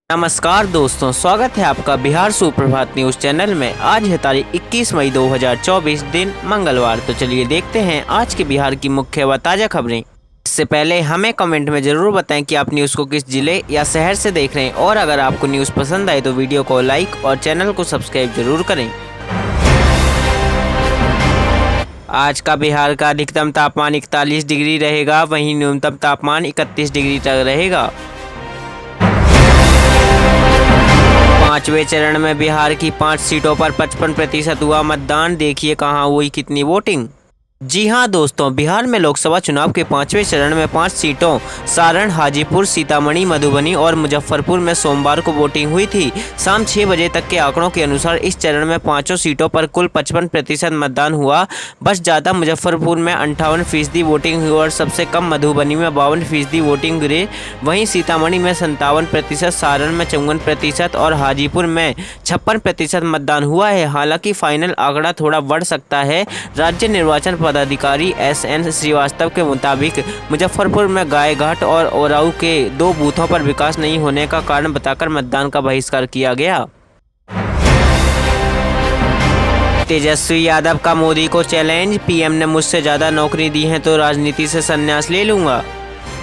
नमस्कार दोस्तों, स्वागत है आपका बिहार सुप्रभात न्यूज चैनल में। आज है तारीख 21 मई 2024, दिन मंगलवार। तो चलिए देखते हैं आज के बिहार की मुख्य व ताज़ा खबरें। इससे पहले हमें कमेंट में ज़रूर बताएं कि आप न्यूज़ को किस जिले या शहर से देख रहे हैं, और अगर आपको न्यूज़ पसंद आए तो वीडियो को लाइक और चैनल को सब्सक्राइब जरूर करें। आज का बिहार का अधिकतम तापमान 41 डिग्री रहेगा, वहीं न्यूनतम तापमान 31 डिग्री तक रहेगा। पांचवें चरण में बिहार की 5 सीटों पर 55% हुआ मतदान। देखिए कहां हुई कितनी वोटिंग। जी हां दोस्तों, बिहार में लोकसभा चुनाव के 5वें चरण में 5 सीटों सारण, हाजीपुर, सीतामढ़ी, मधुबनी और मुजफ्फरपुर में सोमवार को वोटिंग हुई थी। शाम 6 बजे तक के आंकड़ों के अनुसार इस चरण में 5 सीटों पर कुल 55% मतदान हुआ। बस ज़्यादा मुजफ्फरपुर में 58% वोटिंग हुई और सबसे कम मधुबनी में 52% वोटिंग हुई। वहीं सीतामढ़ी में 57%, सारण में 54% और हाजीपुर में 56% मतदान हुआ है। हालांकि फाइनल आंकड़ा थोड़ा बढ़ सकता है। राज्य निर्वाचन पदाधिकारी SN श्रीवास्तव के मुताबिक मुजफ्फरपुर में गायघाट और ओराऊ के 2 बूथों पर विकास नहीं होने का कारण बताकर मतदान का बहिष्कार किया गया। तेजस्वी यादव का मोदी को चैलेंज, PM ने मुझसे ज़्यादा नौकरी दी है तो राजनीति से संन्यास ले लूँगा।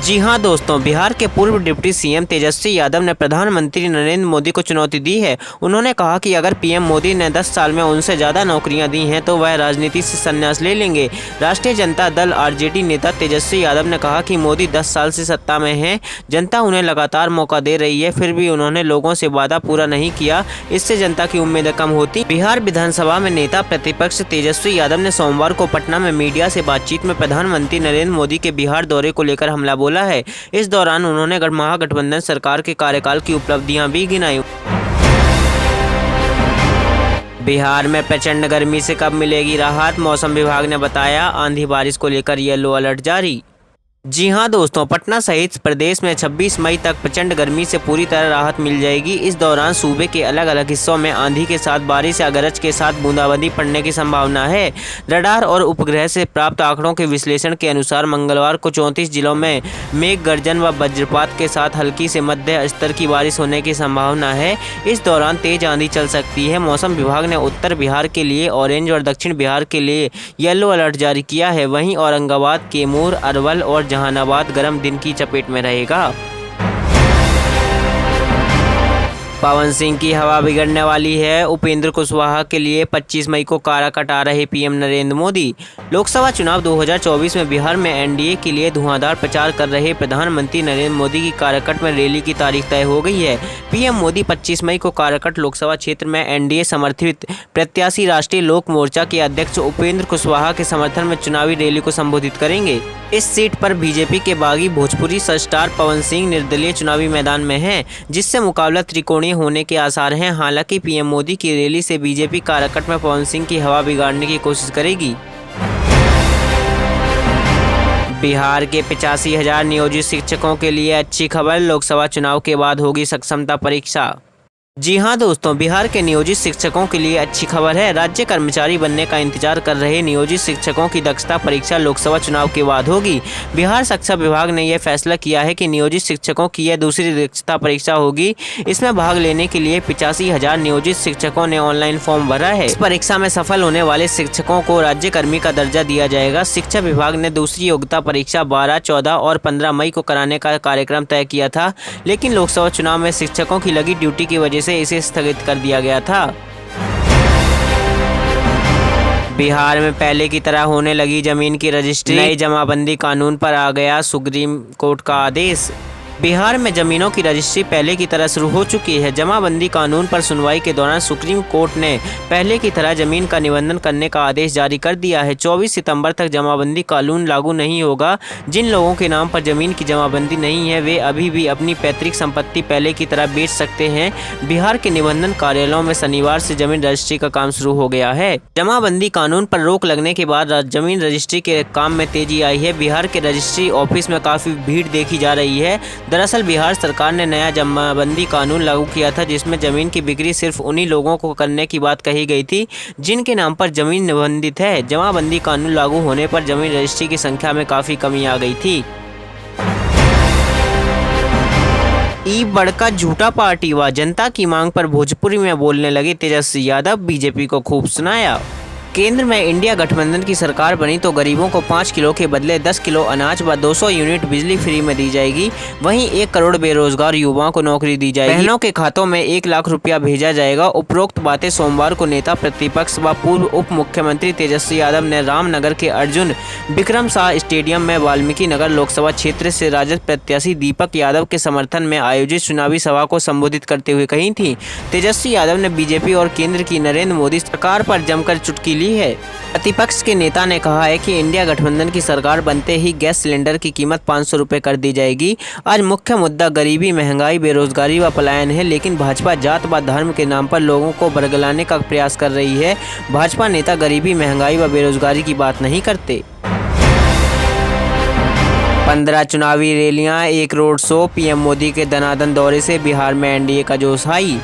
जी हां दोस्तों, बिहार के पूर्व डिप्टी CM तेजस्वी यादव ने प्रधानमंत्री नरेंद्र मोदी को चुनौती दी है। उन्होंने कहा कि अगर PM मोदी ने 10 साल में उनसे ज़्यादा नौकरियां दी हैं तो वह राजनीति से संन्यास ले लेंगे। राष्ट्रीय जनता दल RJD नेता तेजस्वी यादव ने कहा कि मोदी 10 साल से सत्ता में हैं, जनता उन्हें लगातार मौका दे रही है, फिर भी उन्होंने लोगों से वादा पूरा नहीं किया। इससे जनता की उम्मीदें कम होती। बिहार विधानसभा में नेता प्रतिपक्ष तेजस्वी यादव ने सोमवार को पटना में मीडिया से बातचीत में प्रधानमंत्री नरेंद्र मोदी के बिहार दौरे को लेकर हमला बोला है। इस दौरान उन्होंने महागठबंधन सरकार के कार्यकाल की उपलब्धियां भी गिनाई। बिहार में प्रचंड गर्मी से कब मिलेगी राहत, मौसम विभाग ने बताया। आंधी बारिश को लेकर येलो अलर्ट जारी। जी हां दोस्तों, पटना सहित प्रदेश में 26 मई तक प्रचंड गर्मी से पूरी तरह राहत मिल जाएगी। इस दौरान सूबे के अलग अलग हिस्सों में आंधी के साथ बारिश या गरज के साथ बूंदाबांदी पड़ने की संभावना है। रडार और उपग्रह से प्राप्त आंकड़ों के विश्लेषण के अनुसार मंगलवार को 34 जिलों में मेघ गर्जन व वज्रपात के साथ हल्की से मध्य स्तर की बारिश होने की संभावना है। इस दौरान तेज आंधी चल सकती है। मौसम विभाग ने उत्तर बिहार के लिए ऑरेंज और दक्षिण बिहार के लिए येलो अलर्ट जारी किया है। वहीं औरंगाबाद, कैमूर, अरवल और जहानाबाद गर्म दिन की चपेट में रहेगा। पवन सिंह की हवा बिगड़ने वाली है। उपेंद्र कुशवाहा के लिए 25 मई को कारा कटा रहे PM नरेंद्र मोदी। लोकसभा चुनाव 2024 में बिहार में NDA के लिए धुआंधार प्रचार कर रहे प्रधानमंत्री नरेंद्र मोदी की काराकट में रैली की तारीख तय हो गई है। PM मोदी 25 मई को काराकट लोकसभा क्षेत्र में NDA समर्थित प्रत्याशी राष्ट्रीय लोक मोर्चा के अध्यक्ष उपेंद्र कुशवाहा के समर्थन में चुनावी रैली को संबोधित करेंगे। इस सीट पर BJP के बागी भोजपुरी स्टार पवन सिंह निर्दलीय चुनावी मैदान में हैं, जिससे मुकाबला त्रिकोणीय होने के आसार हैं। हालांकि PM मोदी की रैली से BJP काराकट में पवन सिंह की हवा बिगाड़ने की कोशिश करेगी। बिहार के 85,000 नियोजित शिक्षकों के लिए अच्छी खबर, लोकसभा चुनाव के बाद होगी सक्षमता परीक्षा। जी हां दोस्तों, बिहार के नियोजित शिक्षकों के लिए अच्छी खबर है। राज्य कर्मचारी बनने का इंतजार कर रहे नियोजित शिक्षकों की दक्षता परीक्षा लोकसभा चुनाव के बाद होगी। बिहार शिक्षा विभाग ने यह फैसला किया है कि नियोजित शिक्षकों की यह दूसरी दक्षता परीक्षा होगी। इसमें भाग लेने के लिए 85,000 नियोजित शिक्षकों ने ऑनलाइन फॉर्म भरा है। इस परीक्षा में सफल होने वाले शिक्षकों को राज्य कर्मी का दर्जा दिया जाएगा। शिक्षा विभाग ने दूसरी योग्यता परीक्षा 12, 14 और 15 मई को कराने का कार्यक्रम तय किया था, लेकिन लोकसभा चुनाव में शिक्षकों की लगी ड्यूटी की वजह से इसे स्थगित कर दिया गया था। बिहार में पहले की तरह होने लगी जमीन की रजिस्ट्री, नए जमाबंदी कानून पर आ गया सुप्रीम कोर्ट का आदेश। बिहार में जमीनों की रजिस्ट्री पहले की तरह शुरू हो चुकी है। जमाबंदी कानून पर सुनवाई के दौरान सुप्रीम कोर्ट ने पहले की तरह जमीन का निबंधन करने का आदेश जारी कर दिया है। 24 सितंबर तक जमाबंदी कानून लागू नहीं होगा। जिन लोगों के नाम पर जमीन की जमाबंदी नहीं है वे अभी भी अपनी पैतृक संपत्ति पहले की तरह बेच सकते हैं। बिहार के निबंधन कार्यालयों में शनिवार से जमीन रजिस्ट्री का काम शुरू हो गया है। जमाबंदी कानून पर रोक लगने के बाद जमीन रजिस्ट्री के काम में तेजी आई है। बिहार के रजिस्ट्री ऑफिस में काफी भीड़ देखी जा रही है। दरअसल बिहार सरकार ने नया जमाबंदी कानून लागू किया था, जिसमें जमीन की बिक्री सिर्फ उन्हीं लोगों को करने की बात कही गई थी जिनके नाम पर जमीन निबंधित है। जमाबंदी कानून लागू होने पर जमीन रजिस्ट्री की संख्या में काफी कमी आ गई थी। ई बड़का झूठा पार्टी हुआ, जनता की मांग पर भोजपुरी में बोलने लगे तेजस्वी यादव, बीजेपी को खूब सुनाया। केंद्र में इंडिया गठबंधन की सरकार बनी तो गरीबों को 5 किलो के बदले 10 किलो अनाज व 200 यूनिट बिजली फ्री में दी जाएगी। वहीं 1 करोड़ बेरोजगार युवाओं को नौकरी दी जाएगी। बहनों के खातों में 1 लाख रुपया भेजा जाएगा। उपरोक्त बातें सोमवार को नेता प्रतिपक्ष व पूर्व उप मुख्यमंत्री तेजस्वी यादव ने रामनगर के अर्जुन बिक्रम शाह स्टेडियम में वाल्मीकि नगर लोकसभा क्षेत्र से राजद प्रत्याशी दीपक यादव के समर्थन में आयोजित चुनावी सभा को संबोधित करते हुए कही थी। तेजस्वी यादव ने बीजेपी और केंद्र की नरेंद्र मोदी सरकार पर जमकर चुटकी है। प्रतिपक्ष के नेता ने कहा है कि इंडिया गठबंधन की सरकार बनते ही गैस सिलेंडर की कीमत 500 रुपये कर दी जाएगी। आज मुख्य मुद्दा गरीबी, महंगाई, बेरोजगारी व पलायन है, लेकिन भाजपा जात व धर्म के नाम पर लोगों को बरगलाने का प्रयास कर रही है। भाजपा नेता गरीबी, महंगाई व बेरोजगारी की बात नहीं करते। 15 चुनावी रैलियां, 1 रोड शो, पीएम मोदी के दनादन दौरे से बिहार में एनडीए का जोश हाई।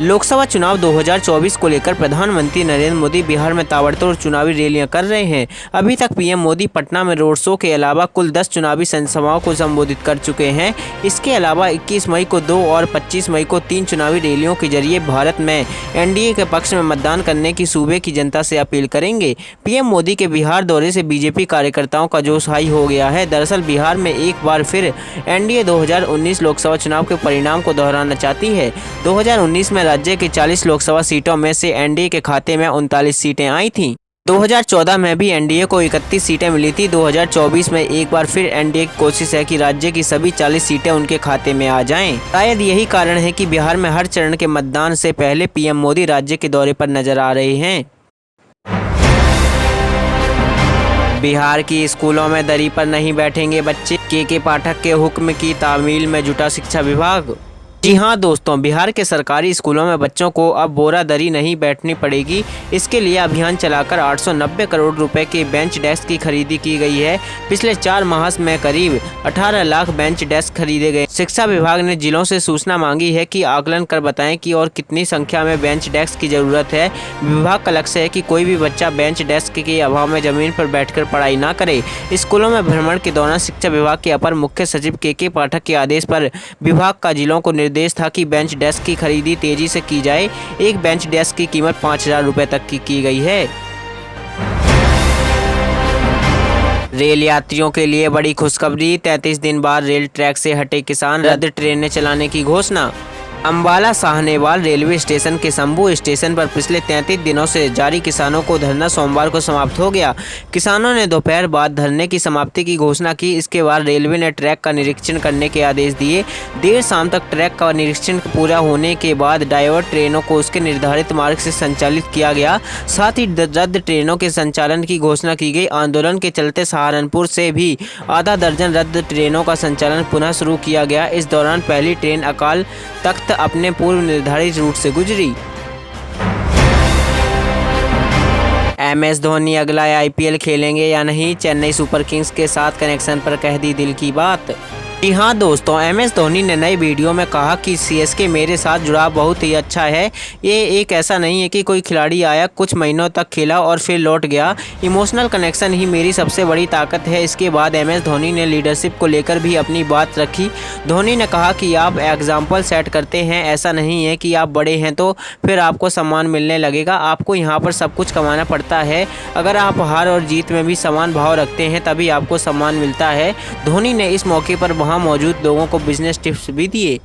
लोकसभा चुनाव 2024 को लेकर प्रधानमंत्री नरेंद्र मोदी बिहार में ताबड़तोड़ चुनावी रैलियां कर रहे हैं। अभी तक पीएम मोदी पटना में रोड शो के अलावा कुल 10 चुनावी जनसभाओं को संबोधित कर चुके हैं। इसके अलावा 21 मई को 2 और 25 मई को 3 चुनावी रैलियों के जरिए भारत में एनडीए के पक्ष में मतदान करने की सूबे की जनता से अपील करेंगे। पीएम मोदी के बिहार दौरे से बीजेपी कार्यकर्ताओं का जोश हाई हो गया है। दरअसल बिहार में एक बार फिर एनडीए 2019 लोकसभा चुनाव के परिणाम को दोहराना चाहती है। 2019 में राज्य की 40 लोकसभा सीटों में से एनडीए के खाते में 39 सीटें आई थीं। 2014 में भी एनडीए को 31 सीटें मिली थी। 2024 में एक बार फिर एनडीए की कोशिश है कि राज्य की सभी 40 सीटें उनके खाते में आ जाएं। शायद यही कारण है कि बिहार में हर चरण के मतदान से पहले पीएम मोदी राज्य के दौरे पर नजर आ रहे हैं। बिहार की स्कूलों में दरी पर नहीं बैठेंगे बच्चे, के पाठक के हुक्म की तामील में जुटा शिक्षा विभाग। जी हाँ दोस्तों, बिहार के सरकारी स्कूलों में बच्चों को अब बोरा दरी नहीं बैठनी पड़ेगी। इसके लिए अभियान चलाकर 890 करोड़ रुपए के बेंच डेस्क की खरीदी की गई है। पिछले 4 माह में करीब 18 लाख बेंच डेस्क खरीदे गए। शिक्षा विभाग ने जिलों से सूचना मांगी है कि आकलन कर बताएं कि और कितनी संख्या में बेंच डेस्क की जरूरत है। विभाग का लक्ष्य है कि कोई भी बच्चा बेंच डेस्क के अभाव में जमीन पर बैठकर पढ़ाई ना करे। स्कूलों में भ्रमण के दौरान शिक्षा विभाग के अपर मुख्य सचिव के पाठक के आदेश पर विभाग का जिलों को निर्देश था कि बेंच डेस्क की खरीदी तेजी से की जाए। एक बेंच डेस्क की कीमत 5000 रुपए तक की गई है। रेल यात्रियों के लिए बड़ी खुशखबरी, 33 दिन बाद रेल ट्रैक से हटे किसान, रद्द ट्रेनें चलाने की घोषणा। अंबाला साहनेवाल रेलवे स्टेशन के शंभू स्टेशन पर पिछले 33 दिनों से जारी किसानों को धरना सोमवार को समाप्त हो गया। किसानों ने दोपहर बाद धरने की समाप्ति की घोषणा की। इसके बाद रेलवे ने ट्रैक का निरीक्षण करने के आदेश दिए। देर शाम तक ट्रैक का निरीक्षण पूरा होने के बाद डाइवर्ट ट्रेनों को उसके निर्धारित मार्ग से संचालित किया गया। साथ ही रद्द ट्रेनों के संचालन की घोषणा की गई। आंदोलन के चलते सहारनपुर से भी आधा दर्जन रद्द ट्रेनों का संचालन पुनः शुरू किया गया। इस दौरान पहली ट्रेन अकाल तख्त अपने पूर्व निर्धारित रूट से गुजरी। एमएस धोनी अगला आईपीएल खेलेंगे या नहीं, चेन्नई सुपर किंग्स के साथ कनेक्शन पर कह दी दिल की बात। जी हाँ दोस्तों, एमएस धोनी ने नई वीडियो में कहा कि सीएसके मेरे साथ जुड़ाव बहुत ही अच्छा है। ये एक ऐसा नहीं है कि कोई खिलाड़ी आया, कुछ महीनों तक खेला और फिर लौट गया। इमोशनल कनेक्शन ही मेरी सबसे बड़ी ताकत है। इसके बाद एमएस धोनी ने लीडरशिप को लेकर भी अपनी बात रखी। धोनी ने कहा कि आप एग्जाम्पल सेट करते हैं, ऐसा नहीं है कि आप बड़े हैं तो फिर आपको सम्मान मिलने लगेगा। आपको यहाँ पर सब कुछ कमाना पड़ता है। अगर आप हार और जीत में भी समान भाव रखते हैं तभी आपको सम्मान मिलता है। धोनी ने इस मौके पर वहाँ मौजूद लोगों को बिजनेस टिप्स भी दिए।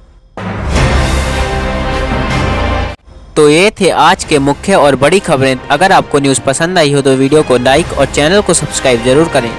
तो ये थे आज के मुख्य और बड़ी खबरें। अगर आपको न्यूज़ पसंद आई हो तो वीडियो को लाइक और चैनल को सब्सक्राइब जरूर करें।